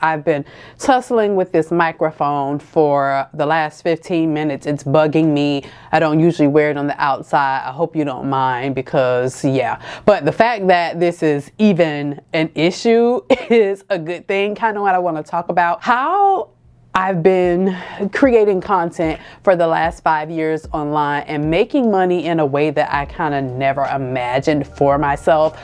I've been tussling with this microphone for the last 15 minutes. It's bugging me. I don't usually wear it on the outside. I hope you don't mind because, yeah. But the fact that this is even an issue is a good thing. Kind of what I want to talk about. How I've been creating content for the last 5 years online and making money in a way that I kind of never imagined for myself.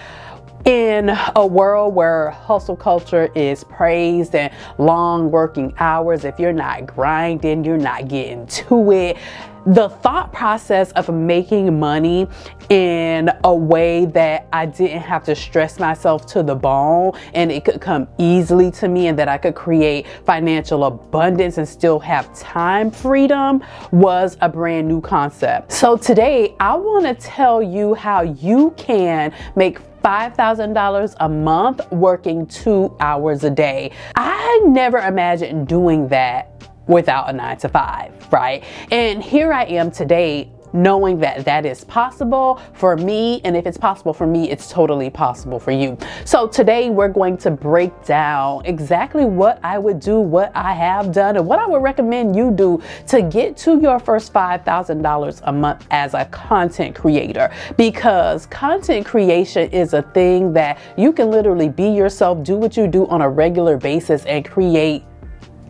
In a world where hustle culture is praised and long working hours, if you're not grinding, you're not getting to it. The thought process of making money in a way that I didn't have to stress myself to the bone and it could come easily to me and that I could create financial abundance and still have time freedom was a brand new concept. So today I want to tell you how you can make $5,000 a month working 2 hours a day. I never imagined doing that without a 9-to-5, right? And here I am today knowing that that is possible for me, and if it's possible for me, it's totally possible for you. So today we're going to break down exactly what I would do, what I have done, and what I would recommend you do to get to your first $5,000 a month as a content creator. Because content creation is a thing that you can literally be yourself, do what you do on a regular basis, and create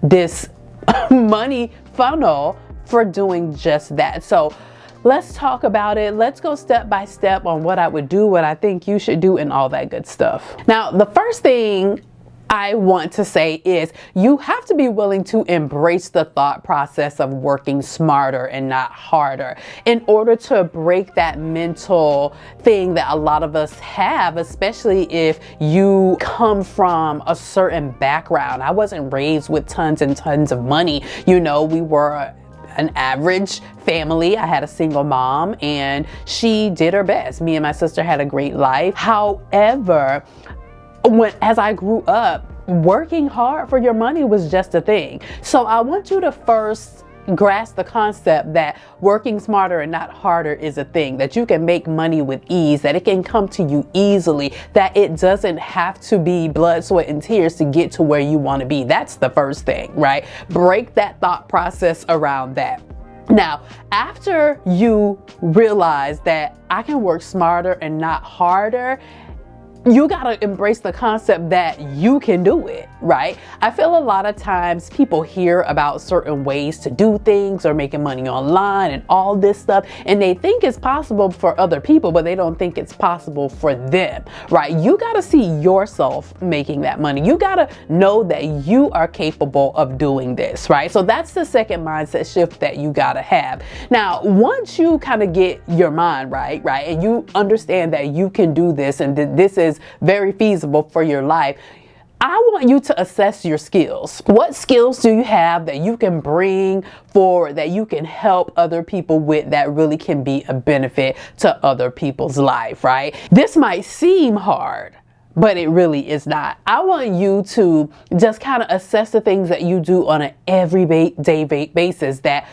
this money funnel for doing just that. So let's talk about it. Let's go step by step on what I would do, what I think you should do, and all that good stuff. Now, the first thing I want to say is you have to be willing to embrace the thought process of working smarter and not harder in order to break that mental thing that a lot of us have, especially if you come from a certain background. I wasn't raised with tons and tons of money. You know, we were an average family. I had a single mom and she did her best. Me and my sister had a great life. However, as I grew up, working hard for your money was just a thing. So I want you to first grasp the concept that working smarter and not harder is a thing, that you can make money with ease, that it can come to you easily, that it doesn't have to be blood, sweat, and tears to get to where you want to be. That's the first thing, right? Break that thought process around that. Now, after you realize that I can work smarter and not harder, you gotta embrace the concept that you can do it, right? I feel a lot of times people hear about certain ways to do things or making money online and all this stuff, and they think it's possible for other people, but they don't think it's possible for them, right? You gotta see yourself making that money. You gotta know that you are capable of doing this, right? So that's the second mindset shift that you gotta have. Now, once you kind of get your mind right, and you understand that you can do this and that this is very feasible for your life, I want you to assess your skills. What skills do you have that you can bring forward, that you can help other people with, that really can be a benefit to other people's life, right? This might seem hard, but it really is not. I want you to just kind of assess the things that you do on an everyday basis that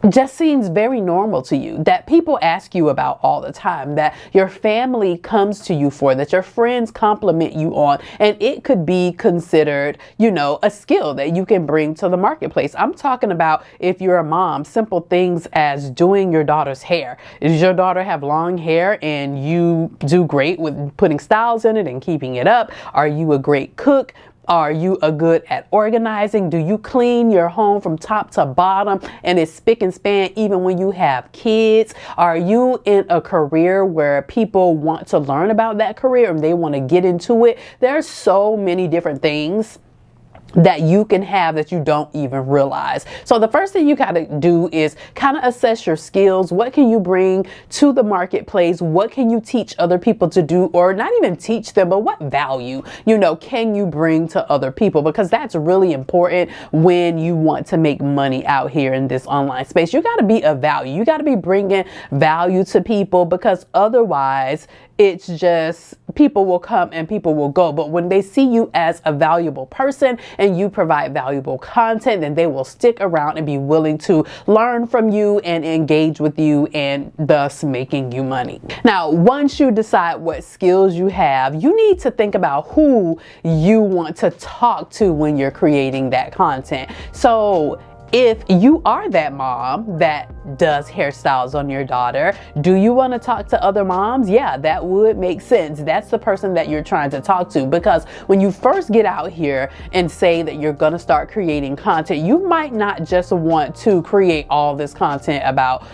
just seems very normal to you, that people ask you about all the time, that your family comes to you for, that your friends compliment you on, and it could be considered, you know, a skill that you can bring to the marketplace. I'm talking about if you're a mom, simple things as doing your daughter's hair. Does your daughter have long hair and you do great with putting styles in it and keeping it up? Are you a great cook? Are you good at organizing? Do you clean your home from top to bottom and it's spick and span even when you have kids? Are you in a career where people want to learn about that career and they want to get into it? There's so many different things that you can have that you don't even realize. So the first thing you got to do is kind of assess your skills. What can you bring to the marketplace? What can you teach other people to do, or not even teach them, but what value, you know, can you bring to other people? Because that's really important when you want to make money out here in this online space. You got to be of value. You got to be bringing value to people, because otherwise it's just people will come and people will go. But when they see you as a valuable person and you provide valuable content, then they will stick around and be willing to learn from you and engage with you, and thus making you money. Now, once you decide what skills you have, you need to think about who you want to talk to when you're creating that content. So if you are that mom that does hairstyles on your daughter, do you want to talk to other moms? Yeah, that would make sense. That's the person that you're trying to talk to, because when you first get out here and say that you're going to start creating content, you might not just want to create all this content about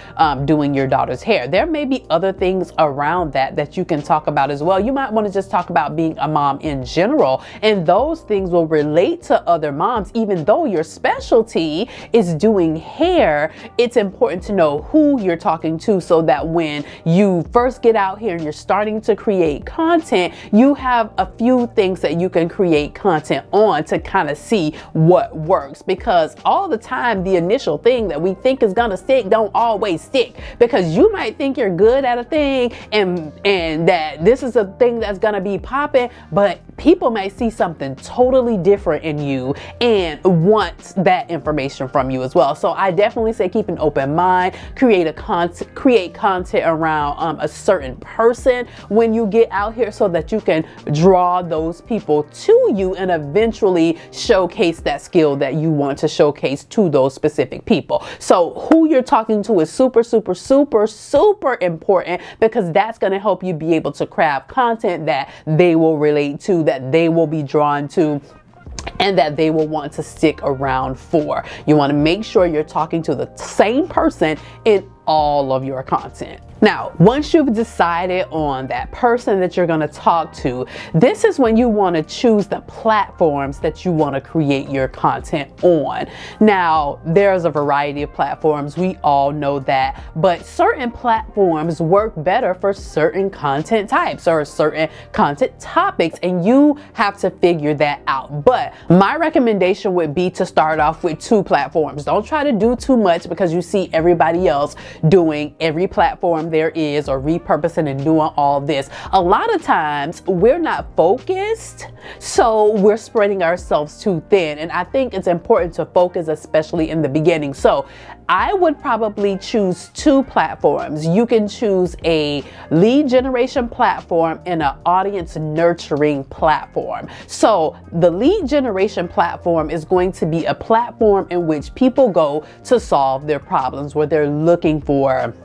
doing your daughter's hair. There may be other things around that you can talk about as well. You might want to just talk about being a mom in general, and those things will relate to other moms. Even though your specialty is doing hair, it's important to know who you're talking to, so that when you first get out here and you're starting to create content, you have a few things that you can create content on to kind of see what works. Because all the time, the initial thing that we think is gonna stick don't always stick, because you might think you're good at a thing and that this is a thing that's gonna be popping, but people may see something totally different in you and want that information from you as well. So I definitely say keep an open mind, create content around a certain person when you get out here, so that you can draw those people to you and eventually showcase that skill that you want to showcase to those specific people. So who you're talking to is super, super, super, super important, because that's going to help you be able to craft content that they will relate to, that they will be drawn to, and that they will want to stick around for. You want to make sure you're talking to the same person in all of your content. Now, once you've decided on that person that you're going to talk to, this is when you want to choose the platforms that you want to create your content on. Now, there's a variety of platforms. We all know that, but certain platforms work better for certain content types or certain content topics, and you have to figure that out. But my recommendation would be to start off with 2 platforms. Don't try to do too much, because you see everybody else doing every platform there is, or repurposing and doing all this. A lot of times we're not focused, so we're spreading ourselves too thin, and I think it's important to focus, especially in the beginning. So I would probably choose 2 platforms. You can choose a lead generation platform and an audience nurturing platform. So the lead generation platform is going to be a platform in which people go to solve their problems, where they're looking for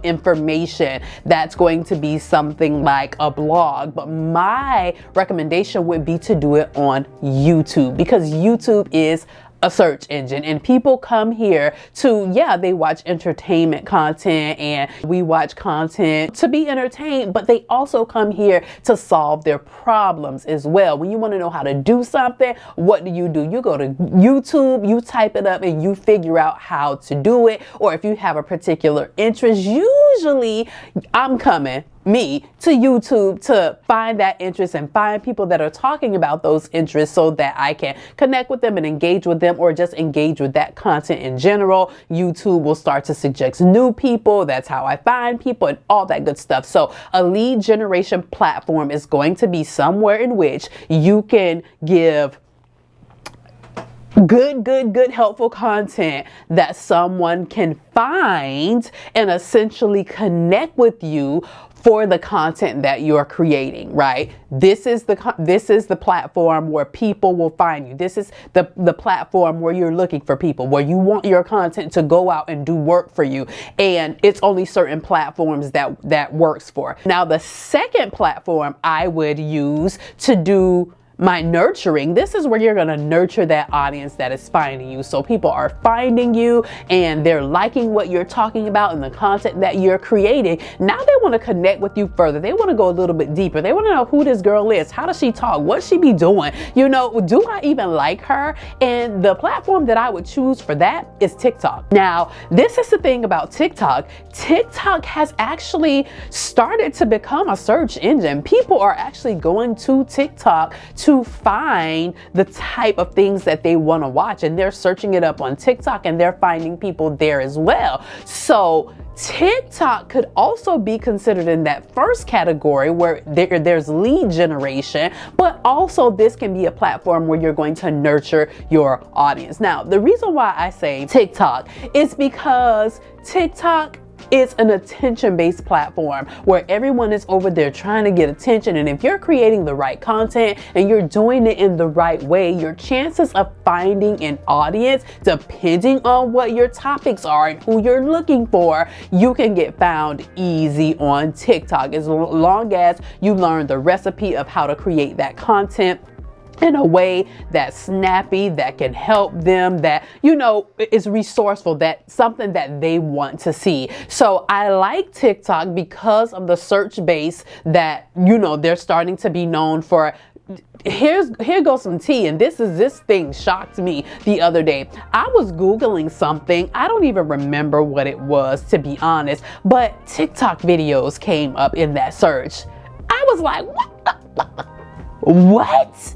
information. That's going to be something like a blog. But my recommendation would be to do it on YouTube, because YouTube is a search engine, and people come here to, they watch entertainment content, and we watch content to be entertained, but they also come here to solve their problems as well. When you want to know how to do something, what do? You go to YouTube, you type it up, and you figure out how to do it. Or if you have a particular interest, usually I'm coming to YouTube to find that interest and find people that are talking about those interests, so that I can connect with them and engage with them, or just engage with that content in general. YouTube will start to suggest new people. That's how I find people and all that good stuff. So a lead generation platform is going to be somewhere in which you can give good helpful content that someone can find and essentially connect with you for the content that you're creating, right? This is the platform where people will find you. This is the platform where you're looking for people, where you want your content to go out and do work for you. And it's only certain platforms that works for. Now, the second platform I would use to do my nurturing, this is where you're going to nurture that audience that is finding you. So people are finding you and they're liking what you're talking about and the content that you're creating. Now they want to connect with you further. They want to go a little bit deeper. They want to know who this girl is. How does she talk? What she be doing? Do I even like her? And the platform that I would choose for that is TikTok. Now, this is the thing about TikTok. TikTok has actually started to become a search engine. People are actually going to TikTok to find the type of things that they want to watch, and they're searching it up on TikTok and they're finding people there as well. So TikTok could also be considered in that first category where there's lead generation, but also this can be a platform where you're going to nurture your audience. Now, the reason why I say TikTok is because TikTok is an attention-based platform where everyone is over there trying to get attention, and if you're creating the right content and you're doing it in the right way, your chances of finding an audience, depending on what your topics are and who you're looking for, you can get found easy on TikTok as long as you learn the recipe of how to create that content in a way that's snappy, that can help them, that, you know, is resourceful, that something that they want to see. So I like TikTok because of the search base that, you know, they're starting to be known for. Here goes some tea, and this thing shocked me the other day. I was Googling something. I don't even remember what it was, to be honest, but TikTok videos came up in that search. I was like, what?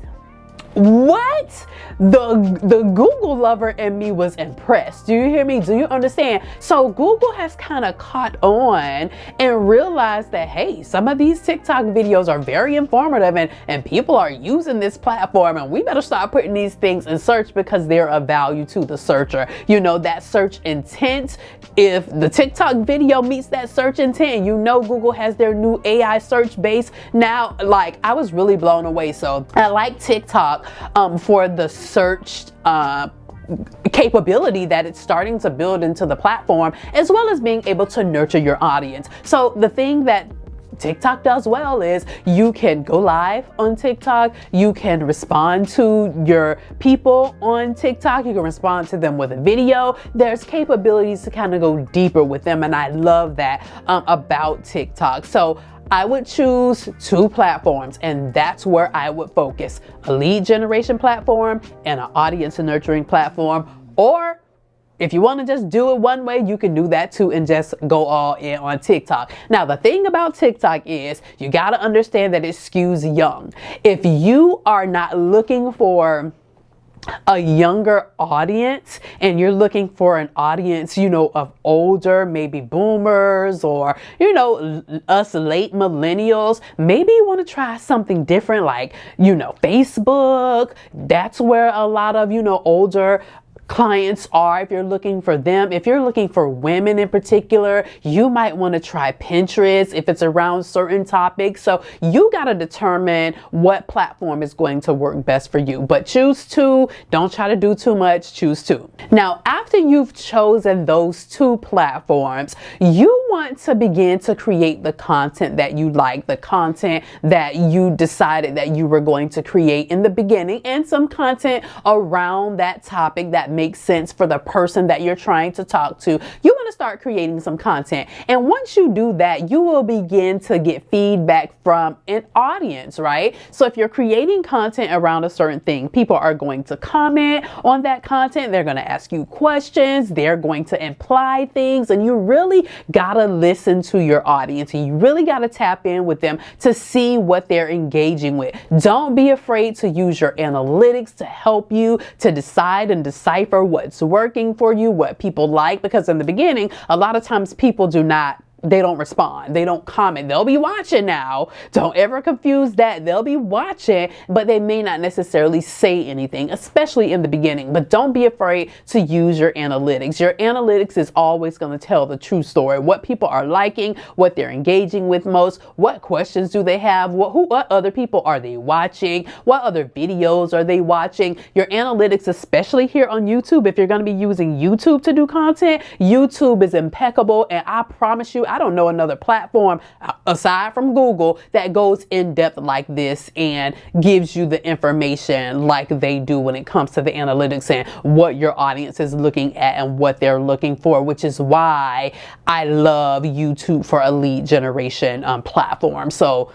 What? The Google lover in me was impressed. Do you hear me? Do you understand? So Google has kind of caught on and realized that, hey, some of these TikTok videos are very informative and people are using this platform, and we better start putting these things in search because they're of value to the searcher. You know, that search intent, if the TikTok video meets that search intent, you know Google has their new AI search base now. Like, I was really blown away. So I like TikTok for the search capability that it's starting to build into the platform, as well as being able to nurture your audience. So the thing that TikTok does well is you can go live on TikTok, you can respond to your people on TikTok, you can respond to them with a video. There's capabilities to kind of go deeper with them, and I love that about TikTok. So I would choose two platforms, and that's where I would focus: a lead generation platform and an audience nurturing platform. Or if you want to just do it one way, you can do that too and just go all in on TikTok. Now, the thing about TikTok is you got to understand that it skews young. If you are not looking for a younger audience and you're looking for an audience, you know, of older, maybe boomers, or, you know, us late millennials, maybe you want to try something different, like, you know, Facebook. That's where a lot of, you know, older clients are. If you're looking for them, if you're looking for women in particular, you might want to try Pinterest if it's around certain topics. So you got to determine what platform is going to work best for you, but choose two. Don't try to do too much. Choose two. Now, after you've chosen those two platforms, you want to begin to create the content that you like, the content that you decided that you were going to create in the beginning, and some content around that topic that makes sense for the person that you're trying to talk to. You want to start creating some content. And once you do that, you will begin to get feedback from an audience, right? So if you're creating content around a certain thing, people are going to comment on that content. They're going to ask you questions. They're going to imply things. And you really got to listen to your audience. And you really got to tap in with them to see what they're engaging with. Don't be afraid to use your analytics to help you to decide and decipher what's working for you, what people like, because in the beginning, a lot of times people they don't respond. They don't comment. They'll be watching now. Don't ever confuse that. They'll be watching, but they may not necessarily say anything, especially in the beginning. But don't be afraid to use your analytics. Your analytics is always going to tell the true story. What people are liking, what they're engaging with most, what questions do they have, what other people are they watching, what other videos are they watching. Your analytics, especially here on YouTube, if you're going to be using YouTube to do content, YouTube is impeccable, and I promise you, I don't know another platform aside from Google that goes in depth like this and gives you the information like they do when it comes to the analytics and what your audience is looking at and what they're looking for, which is why I love YouTube for a lead generation platform. So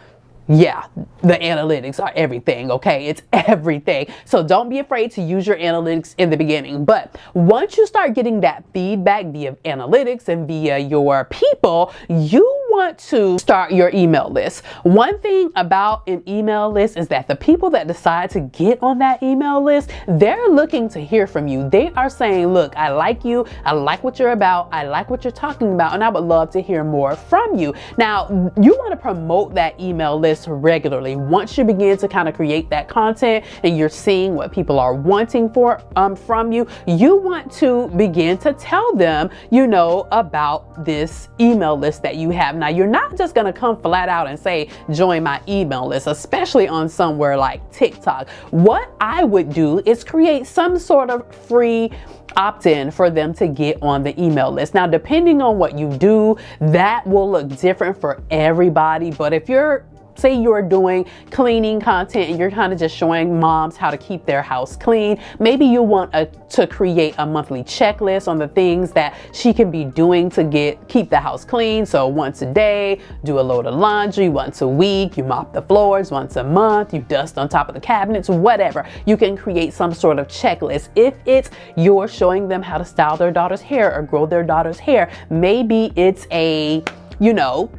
yeah, the analytics are everything, okay? It's everything. So don't be afraid to use your analytics in the beginning. But once you start getting that feedback via analytics and via your people, you want to start your email list. One thing about an email list is that the people that decide to get on that email list, they're looking to hear from you. They are saying, look, I like you, I like what you're about, I like what you're talking about, and I would love to hear more from you. Now, you want to promote that email list regularly. Once you begin to kind of create that content and you're seeing what people are wanting from you, you want to begin to tell them, you know, about this email list that you have. Now, you're not just going to come flat out and say, join my email list, especially on somewhere like TikTok. What I would do is create some sort of free opt-in for them to get on the email list. Now, depending on what you do, that will look different for everybody. But if say you're doing cleaning content and you're kind of just showing moms how to keep their house clean, maybe you want to create a monthly checklist on the things that she can be doing to keep the house clean. So once a day, do a load of laundry. Once a week, you mop the floors. Once a month, you dust on top of the cabinets, whatever. You can create some sort of checklist. If it's you're showing them how to style their daughter's hair or grow their daughter's hair, maybe it's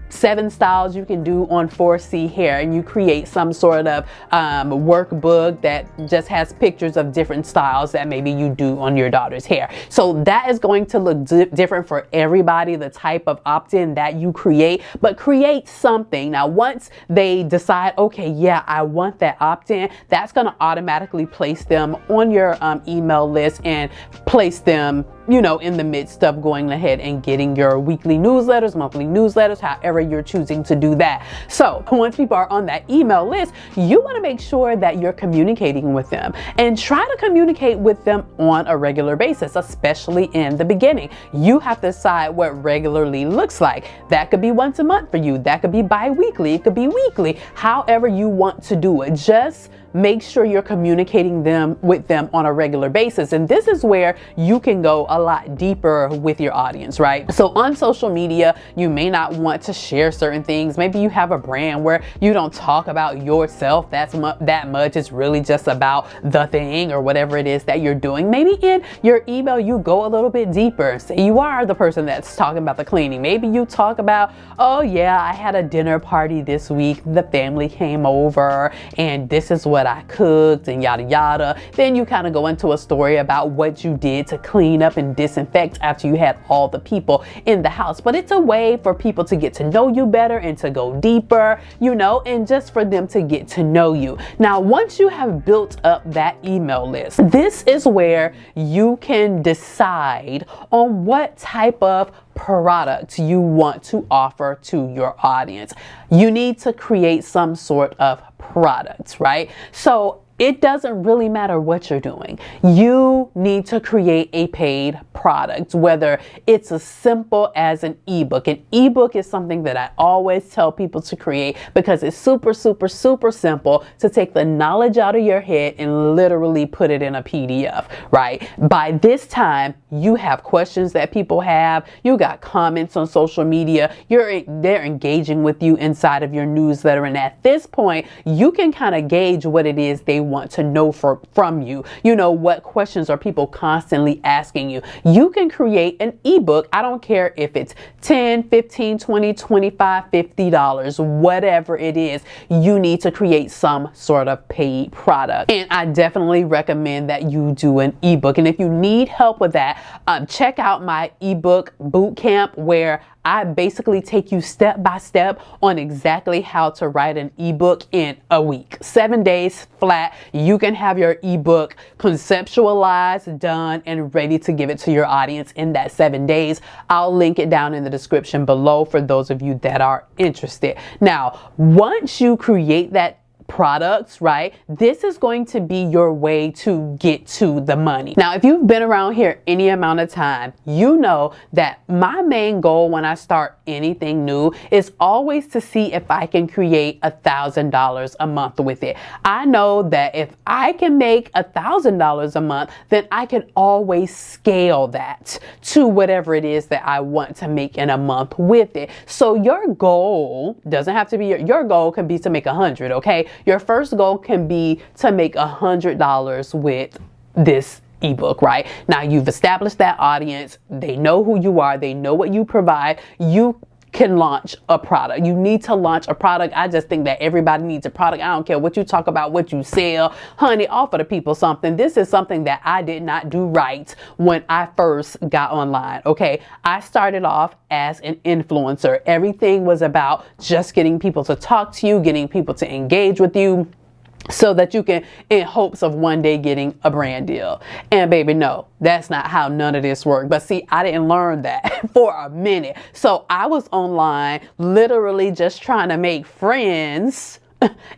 7 styles you can do on 4C hair, and you create some sort of workbook that just has pictures of different styles that maybe you do on your daughter's hair. So that is going to look different for everybody, the type of opt-in that you create, but create something. Now, once they decide, okay, yeah, I want that opt-in, that's going to automatically place them on your email list and place them, you know, in the midst of going ahead and getting your weekly newsletters, monthly newsletters, however you're choosing to do that. So once people are on that email list, you want to make sure that you're communicating with them, and try to communicate with them on a regular basis, especially in the beginning. You have to decide what regularly looks like. That could be once a month for you. That could be bi-weekly. It could be weekly. However you want to do it. Just make sure you're communicating with them on a regular basis. And this is where you can go a lot deeper with your audience, right? So on social media, you may not want to share certain things. Maybe you have a brand where you don't talk about yourself that much. It's really just about the thing or whatever it is that you're doing. Maybe in your email, you go a little bit deeper. Say you are the person that's talking about the cleaning. Maybe you talk about, oh yeah, I had a dinner party this week. The family came over and this is what I cooked and yada yada. Then you kind of go into a story about what you did to clean up and disinfect after you had all the people in the house. But it's a way for people to get to know you better and to go deeper, you know, and just for them to get to know you. Now, once you have built up that email list, this is where you can decide on what type of product you want to offer to your audience. You need to create some sort of product, right? So it doesn't really matter what you're doing. You need to create a paid product, whether it's as simple as an ebook. An ebook is something that I always tell people to create because it's super, super, super simple to take the knowledge out of your head and literally put it in a PDF, right? By this time, you have questions that people have. You got comments on social media. They're engaging with you inside of your newsletter. And at this point, you can kind of gauge what it is they want to know from you. You know, what questions are people constantly asking you? You can create an ebook. I don't care if it's $10, $15, $20, $25, $50, whatever it is, you need to create some sort of paid product. And I definitely recommend that you do an ebook. And if you need help with that, check out my eBook Bootcamp, where I basically take you step by step on exactly how to write an ebook in a week. 7 days flat. You can have your ebook conceptualized, done, and ready to give it to your audience in that 7 days. I'll link it down in the description below for those of you that are interested. Now, once you create that products, right? This is going to be your way to get to the money. Now, if you've been around here any amount of time, you know that my main goal when I start anything new is always to see if I can create $1,000 a month with it. I know that if I can make $1,000 a month, then I can always scale that to whatever it is that I want to make in a month with it. So your goal doesn't have to be your goal can be to make 100, okay? Your first goal can be to make $100 with this ebook, right? Now you've established that audience. They know who you are. They know what you provide. You can launch a product. You need to launch a product. I just think that everybody needs a product. I don't care what you talk about, what you sell. Honey, offer the people something. This is something that I did not do right when I first got online. Okay, I started off as an influencer. Everything was about just getting people to talk to you, getting people to engage with you, so that you can, in hopes of one day getting a brand deal. And baby, no, that's not how none of this worked. But see, I didn't learn that for a minute. So I was online literally just trying to make friends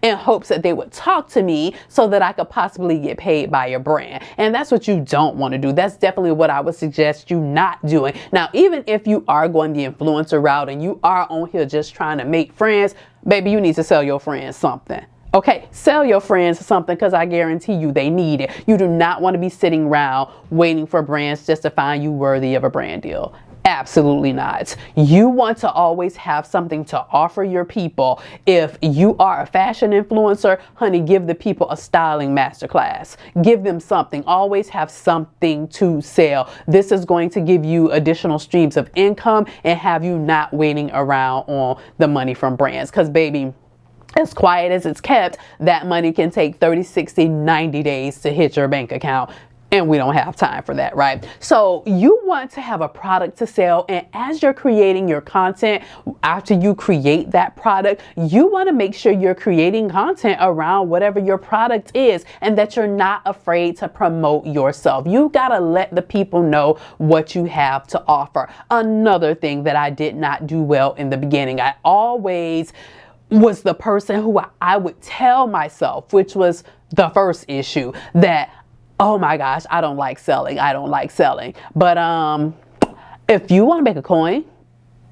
in hopes that they would talk to me so that I could possibly get paid by your brand. And that's what you don't want to do. That's definitely what I would suggest you not doing. Now, even if you are going the influencer route and you are on here just trying to make friends, baby, you need to sell your friends something. Okay, sell your friends something, because I guarantee you they need it. You do not want to be sitting around waiting for brands just to find you worthy of a brand deal. Absolutely not. You want to always have something to offer your people. If you are a fashion influencer, honey, give the people a styling masterclass. Give them something. Always have something to sell. This is going to give you additional streams of income and have you not waiting around on the money from brands. Because baby, as quiet as it's kept, that money can take 30, 60, 90 days to hit your bank account. And we don't have time for that, right? So you want to have a product to sell. And as you're creating your content, after you create that product, you want to make sure you're creating content around whatever your product is and that you're not afraid to promote yourself. You got to let the people know what you have to offer. Another thing that I did not do well in the beginning, I always was the person who I would tell myself, which was the first issue, that, oh my gosh, I don't like selling. I don't like selling. But if you want to make a coin,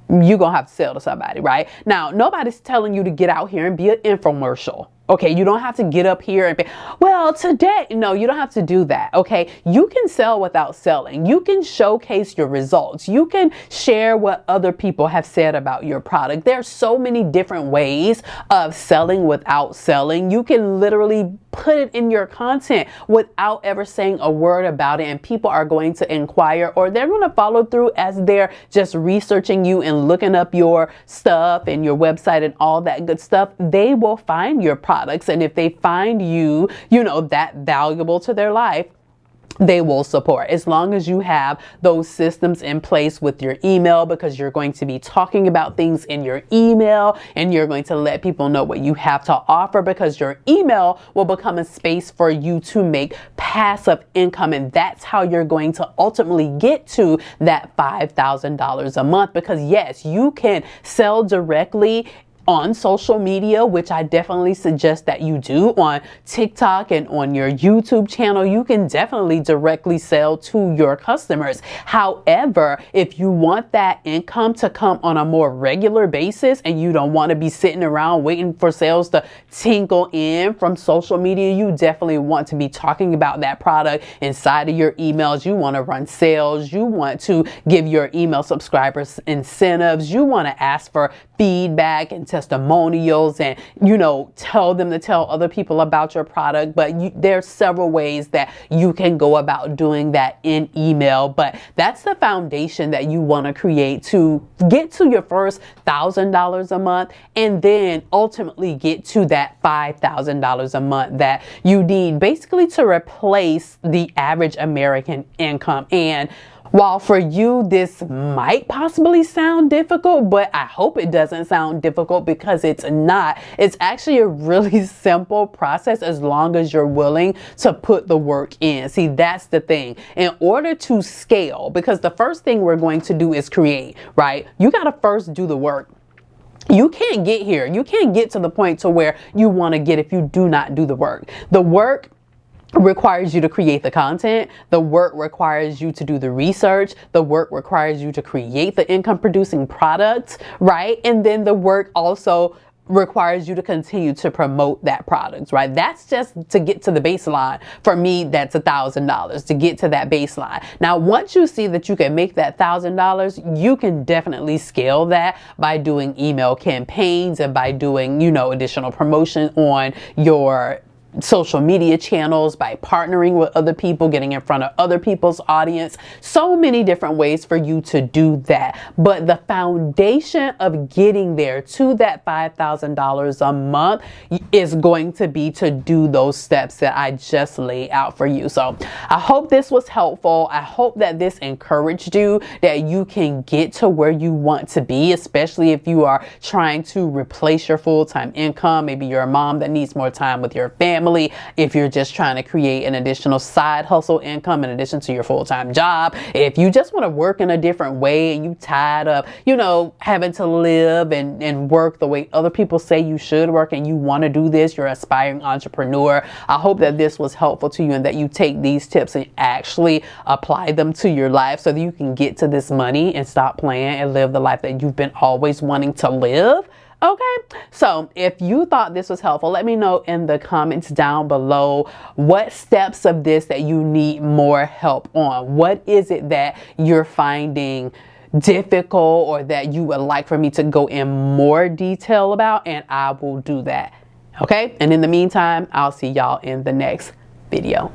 you're going to have to sell to somebody, right? Now, nobody's telling you to get out here and be an infomercial. Okay, you don't have to get up here and be, well, today, no, you don't have to do that. Okay, you can sell without selling. You can showcase your results. You can share what other people have said about your product. There's so many different ways of selling without selling. You can literally put it in your content without ever saying a word about it, and people are going to inquire, or they're going to follow through as they're just researching you and looking up your stuff and your website and all that good stuff. They will find your products, and if they find you, that valuable to their life, they will support. As long as you have those systems in place with your email, because you're going to be talking about things in your email and you're going to let people know what you have to offer, because your email will become a space for you to make passive income. And that's how you're going to ultimately get to that $5,000 a month, because yes, you can sell directly on social media, which I definitely suggest that you do on TikTok and on your YouTube channel. You can definitely directly sell to your customers. However, if you want that income to come on a more regular basis and you don't want to be sitting around waiting for sales to tinkle in from social media, you definitely want to be talking about that product inside of your emails. You want to run sales. You want to give your email subscribers incentives. You want to ask for feedback and testimonials, and tell them to tell other people about your product. But there's several ways that you can go about doing that in email, but that's the foundation that you want to create to get to your first $1,000 a month, and then ultimately get to that $5,000 a month that you need, basically to replace the average American income. And while for you this might possibly sound difficult, but I hope it doesn't sound difficult, because it's not. It's actually a really simple process as long as you're willing to put the work in. See, that's the thing. In order to scale, because the first thing we're going to do is create, right? You got to first do the work. You can't get here. You can't get to the point to where you want to get if you do not do the work. The work requires you to create the content. The work requires you to do the research. The work requires you to create the income producing products, right? And then the work also requires you to continue to promote that product, right? That's just to get to the baseline. For me, that's $1,000 to get to that baseline. Now, once you see that you can make that $1,000, you can definitely scale that by doing email campaigns and by doing, additional promotion on your social media channels, by partnering with other people, getting in front of other people's audience. So many different ways for you to do that. But the foundation of getting there to that $5,000 a month is going to be to do those steps that I just laid out for you. So I hope this was helpful. I hope that this encouraged you, that you can get to where you want to be, especially if you are trying to replace your full-time income. Maybe you're a mom that needs more time with your family. If you're just trying to create an additional side hustle income in addition to your full-time job. If you just want to work in a different way and you tired of, having to live and work the way other people say you should work, and you want to do this, you're an aspiring entrepreneur. I hope that this was helpful to you and that you take these tips and actually apply them to your life so that you can get to this money and stop playing and live the life that you've been always wanting to live. Okay, so if you thought this was helpful, let me know in the comments down below what steps of this that you need more help on. What is it that you're finding difficult or that you would like for me to go in more detail about, and I will do that. Okay, and in the meantime, I'll see y'all in the next video.